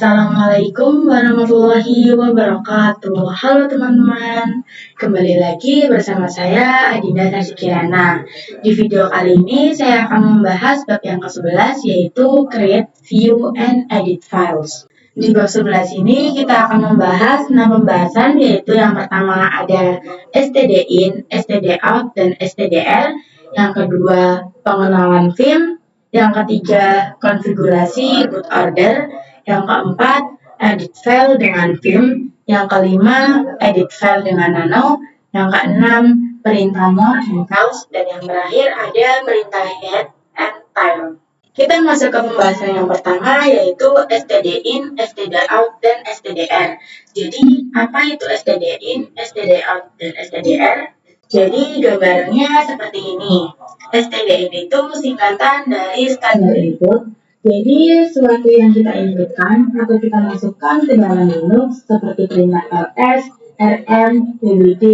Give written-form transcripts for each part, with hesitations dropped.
Assalamualaikum warahmatullahi wabarakatuh. Halo teman-teman, kembali lagi bersama saya Adinda Tasikirana. Di video kali ini saya akan membahas bab yang ke-11 yaitu Create, View, and Edit Files. Di bab 11 ini kita akan membahas 6 pembahasan, yaitu yang pertama ada std-in, std-out, dan stdr. Yang kedua pengenalan film. Yang ketiga konfigurasi boot order. Yang keempat, edit file dengan Vim. Yang kelima, edit file dengan Nano. Yang keenam, perintah more and pause. Dan yang terakhir ada perintah head and tile. Kita masuk ke pembahasan yang pertama, yaitu std-in, std-out, dan stdr. Jadi, apa itu std-in, std-out, dan stdr? Jadi, gambarnya seperti ini. std-in itu singkatan dari standar input. Jadi, sesuatu yang kita inputkan atau kita masukkan ke dalam Linux seperti perintah ls, rm, pwd,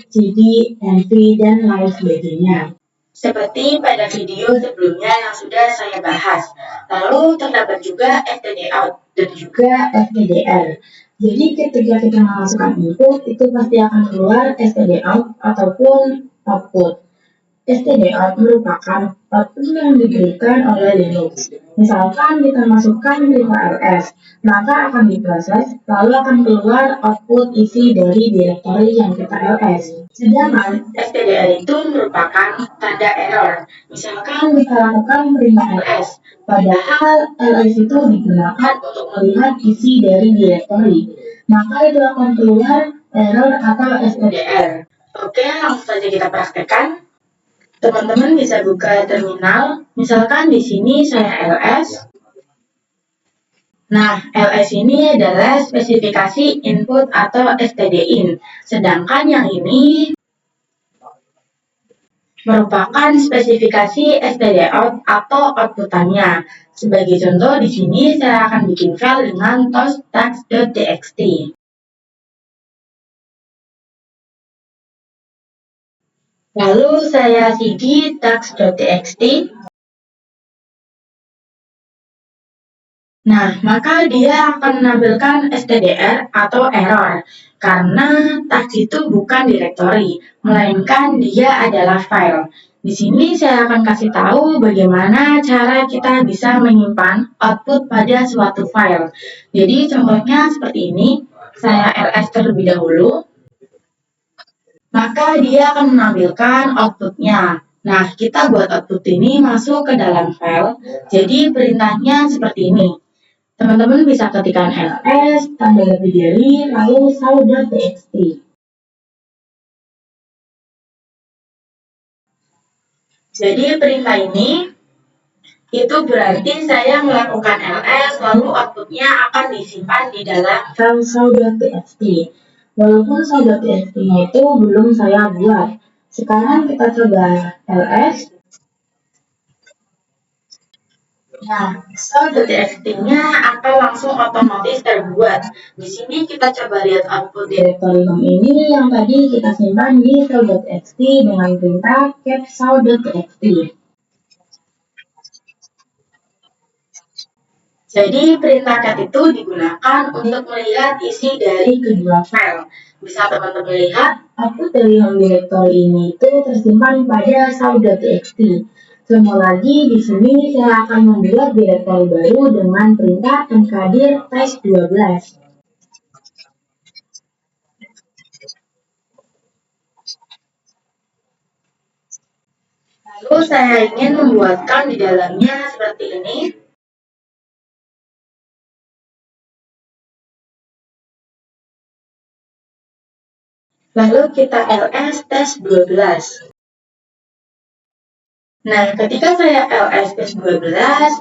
cd, env, dan lain sebagainya. Seperti pada video sebelumnya yang sudah saya bahas. Lalu terdapat juga std-out dan juga stdr. Jadi ketika kita memasukkan input, itu pasti akan keluar std-out ataupun output. std-out merupakan output yang diberikan oleh Linux. Misalkan kita masukkan perintah ls, maka akan diproses, lalu akan keluar output isi dari direktori yang kita ls. Sedangkan stdr itu merupakan tanda error. Misalkan kita lakukan perintah ls, padahal ls itu digunakan untuk melihat isi dari direktori, maka itu akan keluar error atau stdr. Oke, langsung saja kita praktekkan. Teman-teman bisa buka terminal, misalkan di sini saya ls. Nah, ls ini adalah spesifikasi input atau std-in, sedangkan yang ini merupakan spesifikasi std-out atau outputannya. Sebagai contoh, di sini saya akan bikin file dengan toast.txt. Lalu saya cd tux.txt. Nah, maka dia akan menampilkan stdr atau error, karena tux itu bukan direktori, melainkan dia adalah file. Di sini saya akan kasih tahu bagaimana cara kita bisa menyimpan output pada suatu file. Jadi contohnya seperti ini, saya ls terlebih dahulu, maka dia akan menampilkan outputnya. Nah, kita buat output ini masuk ke dalam file, jadi perintahnya seperti ini. Teman-teman bisa ketikkan ls, tanda lebih dari, lalu show.txt. Jadi perintah ini, itu berarti saya melakukan ls, lalu outputnya akan disimpan di dalam file show.txt. Walaupun show.txt-nya itu belum saya buat. Sekarang kita coba ls. Nah, show.txt-nya akan langsung otomatis terbuat. Di sini kita coba lihat output directory home ini yang tadi kita simpan di show.txt dengan perintah cat show.txt. Jadi perintah cat itu digunakan untuk melihat isi dari kedua file. Bisa teman-teman lihat, output dari home directory ini itu tersimpan pada show.txt. Semua lagi, di sini saya akan membuat direktori baru dengan perintah mkdir test12. Lalu saya ingin membuatkan di dalamnya seperti ini. Lalu kita ls test12. Nah, ketika saya ls test12,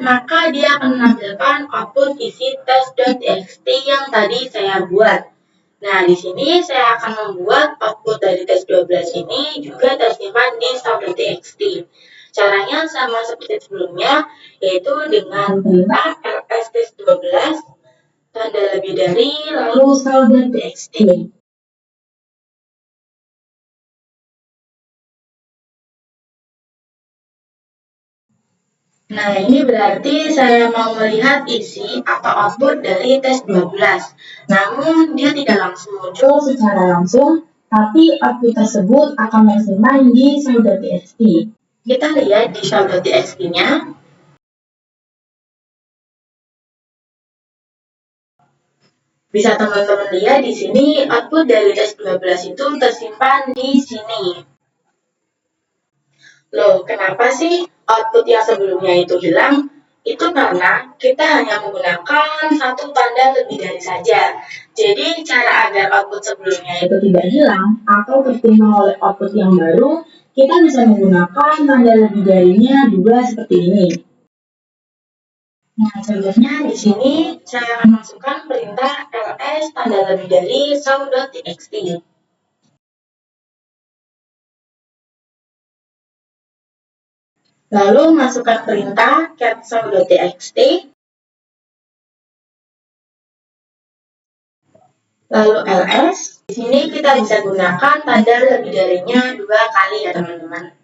maka dia akan menampilkan output isi test.txt yang tadi saya buat. Nah, di sini saya akan membuat output dari test12 ini juga tersimpan di show.txt. Caranya sama seperti sebelumnya, yaitu dengan perintah ls test12, tanda lebih dari, lalu show.txt. Nah, ini berarti saya mau melihat isi atau output dari tes 12. Namun, dia tidak langsung muncul secara langsung, tapi output tersebut akan tersimpan di show.txt. Kita lihat di show.txt-nya. Bisa teman-teman lihat di sini output dari tes 12 itu tersimpan di sini. Loh, kenapa sih output yang sebelumnya itu hilang? Itu karena kita hanya menggunakan satu tanda lebih dari saja. Jadi, cara agar output sebelumnya itu tidak hilang atau tertimpa oleh output yang baru, kita bisa menggunakan tanda lebih darinya dua seperti ini. Nah, contohnya di sini saya akan masukkan perintah ls tanda lebih dari show.txt. Lalu masukkan perintah get_show.txt. Lalu ls. Di sini kita bisa gunakan tanda lebih darinya 2 kali ya teman-teman.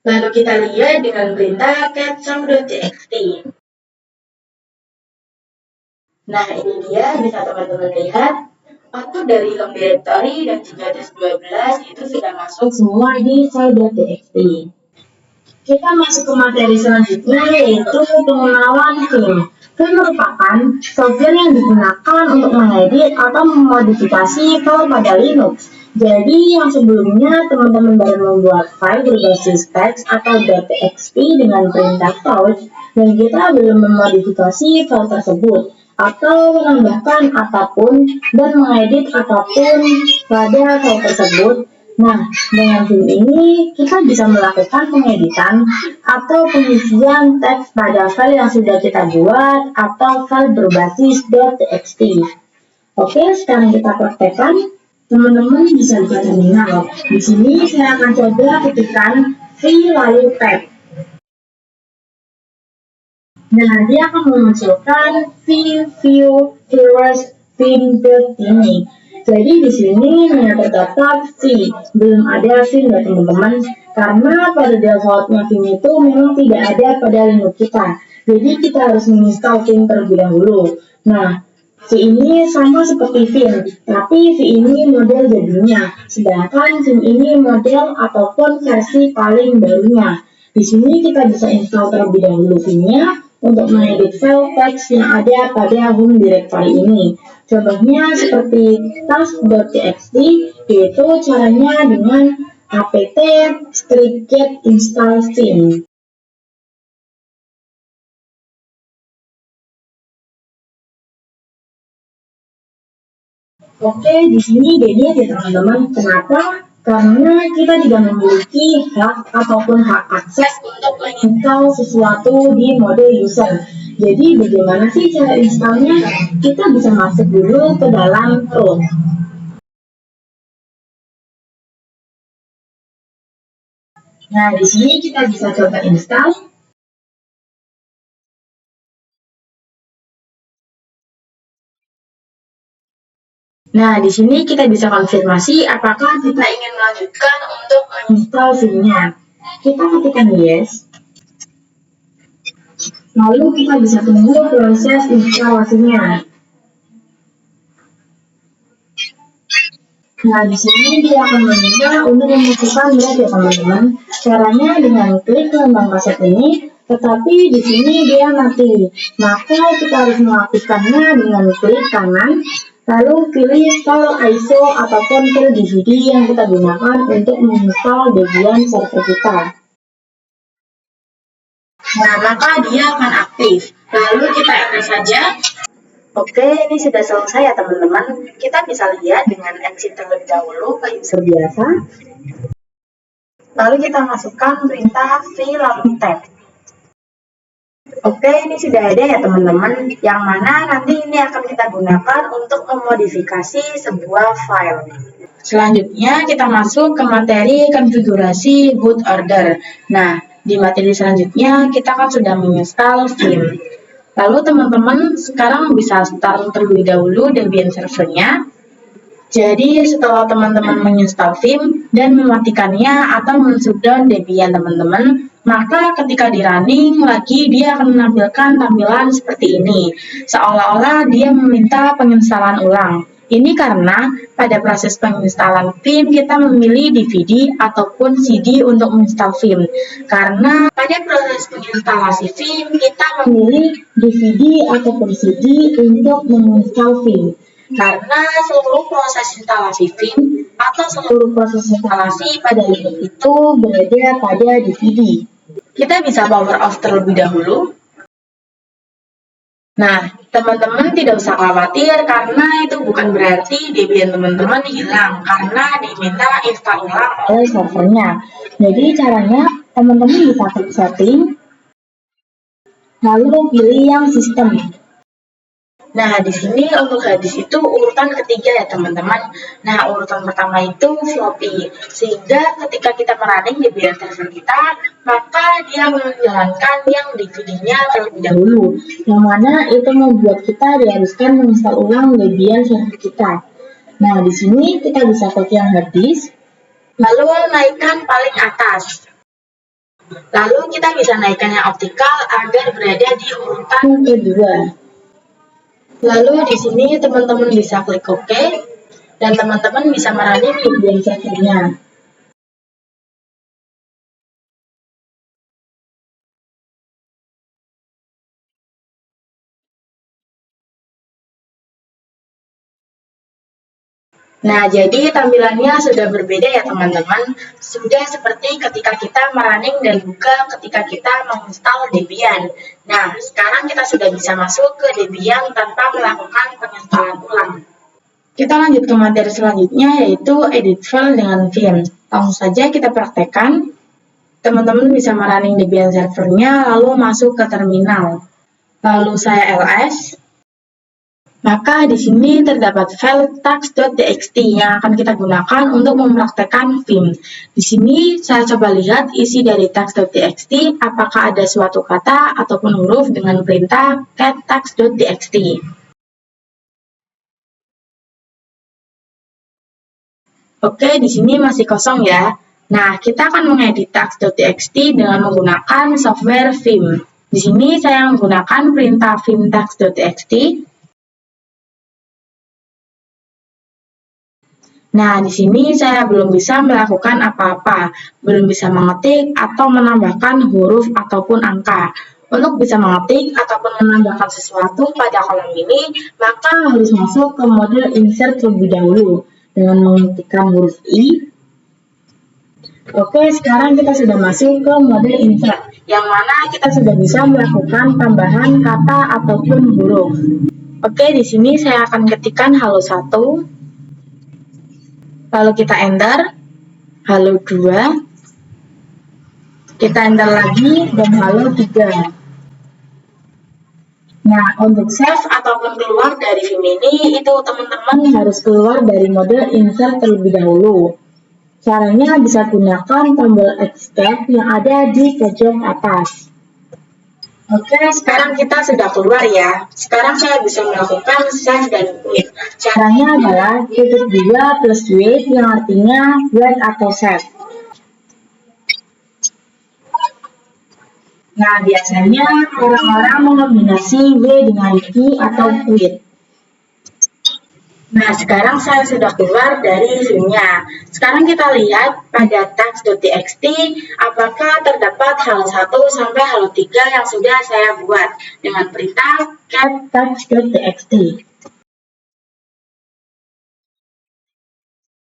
Lalu kita lihat dengan perintah get_show.txt. Nah, ini dia, bisa teman-teman lihat. Output dari home directory dan juga tes 12 itu sudah masuk semua di show.txt. Kita masuk ke materi selanjutnya, yaitu pengenalan Vim. Vim merupakan software yang digunakan untuk mengedit atau memodifikasi file pada Linux. Jadi yang sebelumnya teman-teman baru membuat file berbasis teks atau .txt dengan perintah touch, dan kita belum memodifikasi file tersebut atau menambahkan apapun dan mengedit apapun pada file tersebut. Nah, dengan Vim ini kita bisa melakukan pengeditan atau pengisian teks pada file yang sudah kita buat atau file berbasis .txt. Oke, sekarang kita praktekkan. Teman-teman bisa buka terminal. Di sini saya akan coba ketikkan v lalu tab. Nah, dia akan memunculkan view viewers Vim build ini. Jadi di sini hanya terdapat V, belum ada Vim ya teman-teman. Karena pada defaultnya Vim itu memang tidak ada pada Linux kita. Jadi kita harus menginstal Vim terlebih dahulu. Nah, V ini sama seperti Vim, tapi V ini model jadinya. Sedangkan Vim ini model ataupun versi paling barunya. Di sini kita bisa install terlebih dahulu Vim-nya untuk mengedit file teks yang ada pada home directory ini. Contohnya seperti task.txt, yaitu caranya dengan apt get install vim. Oke, di sini dia ya teman-teman. Kenapa? Karena kita tidak memiliki hak ataupun hak akses untuk menginstal sesuatu di mode user. Jadi bagaimana sih cara installnya? Kita bisa masuk dulu ke dalam root. Nah, di sini kita bisa coba install. Nah, di sini kita bisa konfirmasi apakah kita ingin melanjutkan untuk menginstal Vim-nya. Kita ketikkan yes. Lalu kita bisa tunggu proses instalasinya. Nah, di sini dia akan meminta untuk memasukkan drive ya teman-teman. Caranya dengan klik lambang kaset ini, tetapi di sini dia mati. Maka kita harus mengaktifkannya dengan klik kanan, lalu pilih file ISO ataupun file DVD yang kita gunakan untuk menginstal Debian server kita. Nah, maka dia akan aktif. Lalu kita enter saja. Oke, ini sudah selesai ya teman-teman. Kita bisa lihat dengan exit terlebih dahulu ke user biasa. Lalu kita masukkan perintah v lalu tab. Oke, ini sudah ada ya teman-teman. Yang mana nanti ini akan kita gunakan untuk memodifikasi sebuah file. Selanjutnya kita masuk ke materi konfigurasi boot order. Nah, di materi selanjutnya kita kan sudah menginstal Vim. Lalu teman-teman sekarang bisa start terlebih dahulu Debian servernya. Jadi setelah teman-teman menginstal Vim dan mematikannya atau men-shutdown Debian teman-teman, maka ketika di running lagi dia akan menampilkan tampilan seperti ini, seolah-olah dia meminta penginstalan ulang. Ini karena pada proses penginstalan Vim kita memilih DVD ataupun CD untuk menginstal Vim. Karena pada proses penginstalasi Vim kita memilih DVD ataupun CD untuk menginstal Vim. Karena seluruh proses instalasi Vim atau seluruh proses instalasi pada unit itu berada pada DVD. Kita bisa power off terlebih dahulu. Nah, teman-teman tidak usah khawatir karena itu bukan berarti Debian teman-teman hilang karena diminta install ulang oleh servernya. Jadi caranya teman-teman bisa klik setting, lalu pilih yang sistem. Nah, di sini untuk hadis itu urutan ketiga ya teman-teman. Nah, urutan pertama itu floppy. Sehingga ketika kita merunning Debian server kita, maka dia menjalankan yang DVD-nya terlebih dahulu. Yang mana itu membuat kita diharuskan menginstal ulang Debian server kita. Nah, di sini kita bisa klik yang hadis, lalu naikkan paling atas. Lalu kita bisa naikkan yang optikal agar berada di urutan kedua. Lalu di sini teman-teman bisa klik OK dan teman-teman bisa merunning Debian servernya. Nah, jadi tampilannya sudah berbeda ya teman-teman. Sudah seperti ketika kita merunning dan buka ketika kita menginstal Debian. Nah, sekarang kita sudah bisa masuk ke Debian tanpa melakukan penginstalan ulang. Kita lanjut ke materi selanjutnya yaitu edit file dengan Vim. Langsung saja kita praktekkan. Teman-teman bisa merunning Debian servernya lalu masuk ke terminal. Lalu saya ls. Maka di sini terdapat file tax.txt yang akan kita gunakan untuk mempraktekkan Vim. Di sini saya coba lihat isi dari tax.txt apakah ada suatu kata ataupun huruf dengan perintah get tax.txt. Oke, di sini masih kosong ya. Nah, kita akan mengedit tax.txt dengan menggunakan software Vim. Di sini saya menggunakan perintah vim tax.txt. Nah, di sini saya belum bisa melakukan apa-apa, belum bisa mengetik atau menambahkan huruf ataupun angka. Untuk bisa mengetik ataupun menambahkan sesuatu pada kolom ini, maka harus masuk ke mode insert terlebih dahulu dengan mengetikkan huruf I. Oke, sekarang kita sudah masuk ke mode insert, yang mana kita sudah bisa melakukan tambahan kata ataupun huruf. Oke, di sini saya akan ketikkan halo 1. Lalu kita enter, halo 2, kita enter lagi, dan halo 3. Nah, untuk save ataupun keluar dari Vim ini, itu teman-teman harus keluar dari mode insert terlebih dahulu. Caranya bisa gunakan tombol escape yang ada di pojok atas. Oke, sekarang kita sudah keluar ya. Sekarang saya bisa melakukan save dan quit. Caranya adalah titik 2 plus wait yang artinya wait atau save. Nah, biasanya orang-orang mengombinasi W dengan Q atau quit. Nah, sekarang saya sudah keluar dari Vim-nya. Sekarang kita lihat pada tax.txt apakah terdapat halo 1 sampai halo 3 yang sudah saya buat dengan perintah get tax.txt.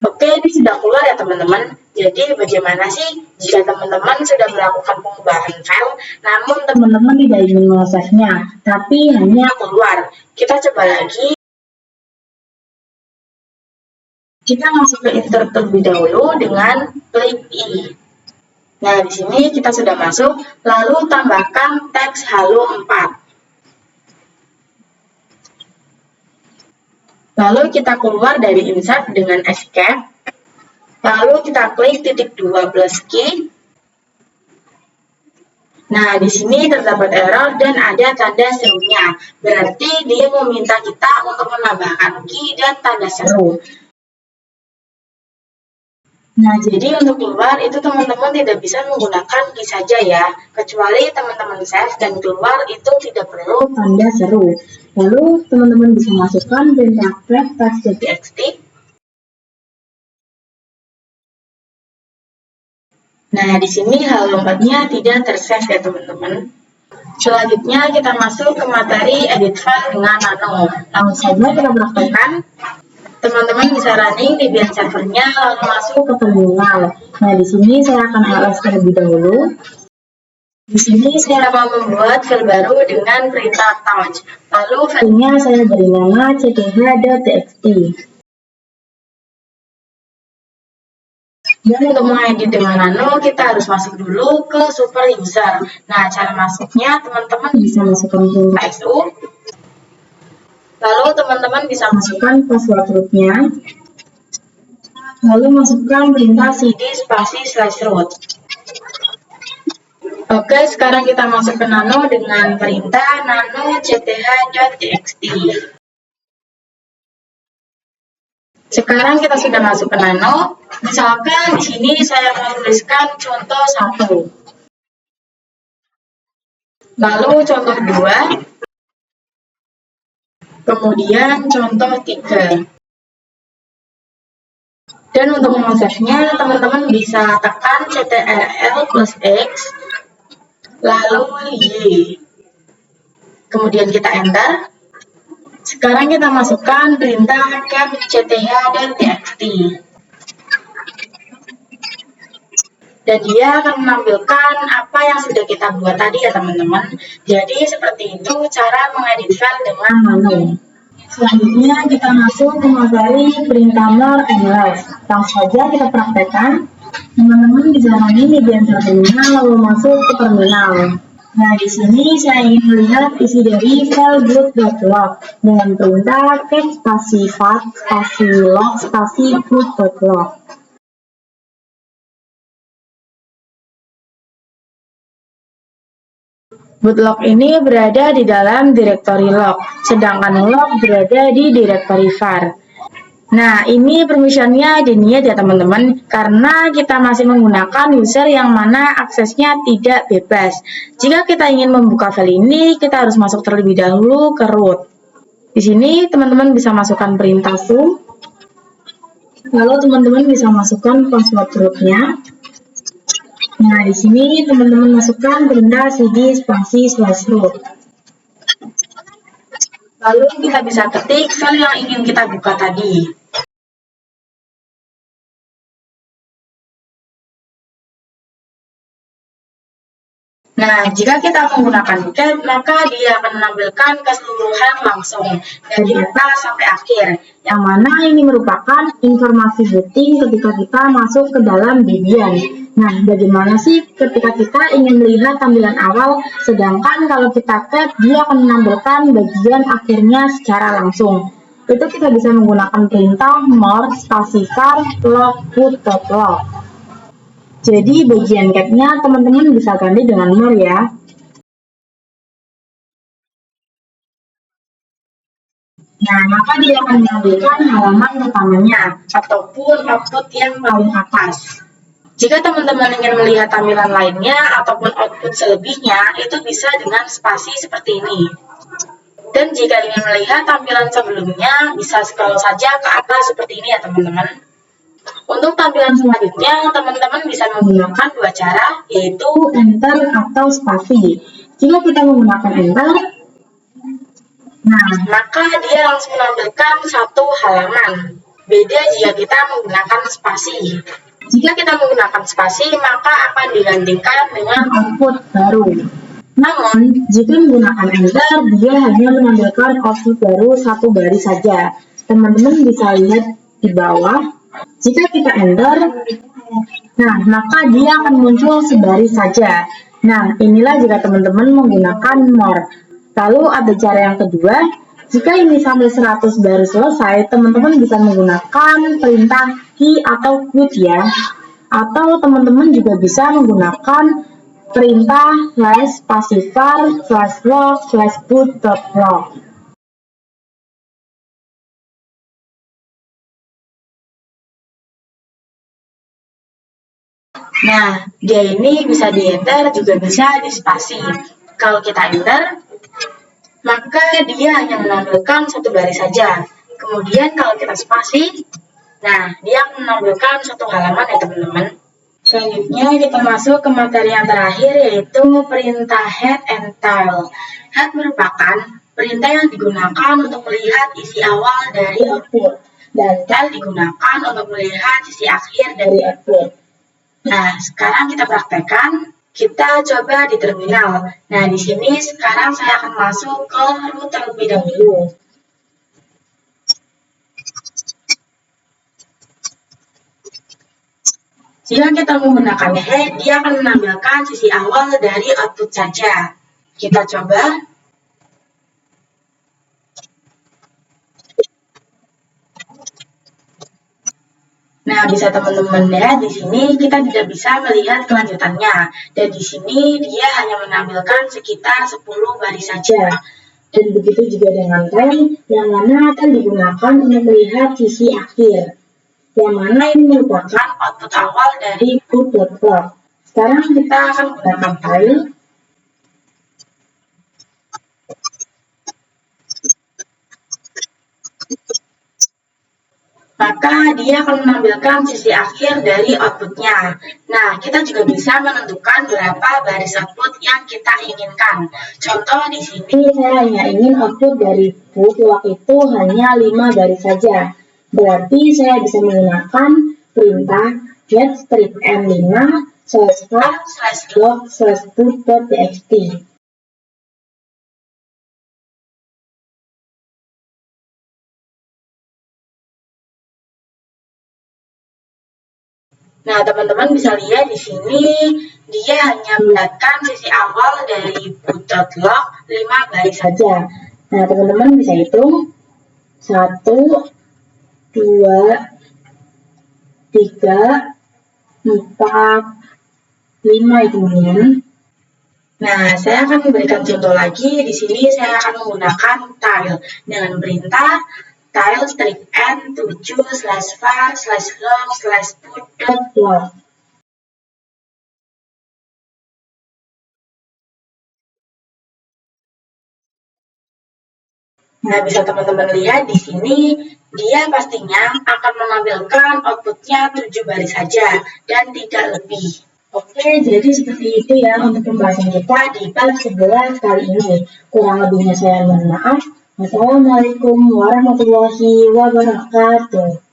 Oke, ini sudah keluar ya teman-teman. Jadi bagaimana sih jika teman-teman sudah melakukan pengubahan file, namun teman-teman tidak ingin meng-save-nya, tapi hanya keluar. Kita coba lagi. Kita masuk ke insert terlebih dahulu dengan klik I. Nah, di sini kita sudah masuk, lalu tambahkan teks halo 4. Lalu kita keluar dari insert dengan escape, lalu kita klik titik 2 plus key, Nah, di sini terdapat error dan ada tanda serunya. Berarti dia meminta kita untuk menambahkan key dan tanda seru. Nah, jadi untuk keluar itu teman-teman tidak bisa menggunakan key saja ya. Kecuali teman-teman save dan keluar itu tidak perlu tanda seru. Lalu teman-teman bisa masukkan perintah grab text.txt. Nah, di sini halamannya tidak tersave ya teman-teman. Selanjutnya kita masuk ke materi edit file dengan nano. Langsung saja kita praktekkan. Teman-teman bisa running di VPN servernya lalu masuk ke terminal. Nah, di sini saya akan ls terlebih dahulu. Di sini saya akan membuat file baru dengan perintah touch. Lalu filenya saya beri nama cth.txt. Dan untuk mengedit dengan nano, kita harus masuk dulu ke super user. Nah, cara masuknya teman-teman bisa masukkan perintah su. Lalu teman-teman bisa masukkan password rootnya. Lalu masukkan perintah cd spasi /root. Oke, sekarang kita masuk ke nano dengan perintah nano cth.txt. Sekarang kita sudah masuk ke nano. Misalkan di sini saya menuliskan contoh 1. Lalu contoh 2. Kemudian contoh 3. Dan untuk meng-save-nya, teman-teman bisa tekan Ctrl+X, lalu Y. Kemudian kita enter. Sekarang kita masukkan perintah capcth.txt. Dan dia akan menampilkan apa yang sudah kita buat tadi ya teman-teman. Jadi seperti itu cara mengedit file dengan nano. Selanjutnya kita masuk ke materi perintah more and less. Langsung saja kita praktekkan. Teman-teman bisa running di VPN servernya lalu masuk ke terminal. Nah, di sini saya ingin melihat isi dari file boot.log dengan perintah cat spasi vat spasi log spasi boot.log. Bootlog ini berada di dalam direktori log, sedangkan log berada di direktori var. Nah, ini permissionnya diniat ya teman-teman, karena kita masih menggunakan user yang mana aksesnya tidak bebas. Jika kita ingin membuka file ini, kita harus masuk terlebih dahulu ke root. Di sini teman-teman bisa masukkan perintah su, lalu teman-teman bisa masukkan password rootnya. Nah, di sini teman-teman masukkan perintah cd spasi /root. Lalu kita bisa ketik file yang ingin kita buka tadi. Nah, jika kita menggunakan cat, maka dia akan menampilkan keseluruhan langsung dari atas sampai akhir, yang mana ini merupakan informasi booting ketika kita masuk ke dalam Debian. Nah, bagaimana sih ketika kita ingin melihat tampilan awal, sedangkan kalau kita cat, dia akan menampilkan bagian akhirnya secara langsung. Itu kita bisa menggunakan perintah more spasi var log boot.log. Jadi bagian cat-nya teman-teman bisa ganti dengan more ya. Nah, maka dia akan menampilkan halaman utamanya ataupun output yang paling atas. Jika teman-teman ingin melihat tampilan lainnya ataupun output selebihnya, itu bisa dengan spasi seperti ini. Dan jika ingin melihat tampilan sebelumnya, bisa scroll saja ke atas seperti ini ya teman-teman. Untuk tampilan selanjutnya, teman-teman bisa menggunakan dua cara, yaitu enter atau spasi. Jika kita menggunakan enter, nah, maka dia langsung menampilkan satu halaman. Beda jika kita menggunakan spasi. Jika kita menggunakan spasi, maka akan digantikan dengan output baru. Namun, jika menggunakan enter, dia hanya menampilkan output baru satu baris saja. Teman-teman bisa lihat di bawah. Jika kita enter, nah, maka dia akan muncul sebaris saja. Nah, inilah jika teman-teman menggunakan more. Lalu ada cara yang kedua, jika ini sampai 100 baris selesai, teman-teman bisa menggunakan perintah key atau quit ya. Atau teman-teman juga bisa menggunakan perintah /passifar/log/boot.log. Nah, dia ini bisa di-enter juga bisa di-spasi. Kalau kita enter, maka dia hanya menampilkan satu baris saja. Kemudian kalau kita spasi, nah dia menampilkan satu halaman ya teman-teman. Selanjutnya kita masuk ke materi yang terakhir yaitu perintah head and tail. Head merupakan perintah yang digunakan untuk melihat isi awal dari output dan tail digunakan untuk melihat sisi akhir dari output. Nah, sekarang kita praktekkan. Kita coba di terminal. Nah, di sini sekarang saya akan masuk ke root terlebih dahulu. Jika kita menggunakan head, dia akan menampilkan sisi awal dari output saja. Kita coba. Nah, bisa teman-teman lihat di sini kita tidak bisa melihat kelanjutannya. Dan di sini dia hanya menampilkan sekitar 10 baris saja. Dan begitu juga dengan tail, yang mana akan digunakan untuk melihat sisi akhir. Yang mana ini merupakan output awal dari boot.log. Sekarang kita akan menggunakan tail. Maka dia akan menampilkan sisi akhir dari outputnya. Nah, kita juga bisa menentukan berapa baris output yang kita inginkan. Contoh di sini saya hanya ingin output dari boot.log itu hanya 5 baris saja. Berarti saya bisa menggunakan perintah get strip m5/var/log/boot.txt. Nah, teman-teman bisa lihat di sini dia hanya melihatkan sisi awal dari boot.log 5 baris saja. Nah, teman-teman bisa hitung 1, 2, 3, 4, 5 ya teman-teman. Nah, saya akan memberikan contoh lagi. Di sini saya akan menggunakan tail dengan perintah tail strip n7/var/log/boot.log. Nah, bisa teman-teman lihat di sini dia pastinya akan menampilkan outputnya 7 baris saja dan tidak lebih. Oke, jadi seperti itu ya untuk pembahasan kita di bab 11 kali ini. Kurang lebihnya saya mohon maaf. Wassalamualaikum warahmatullahi wabarakatuh.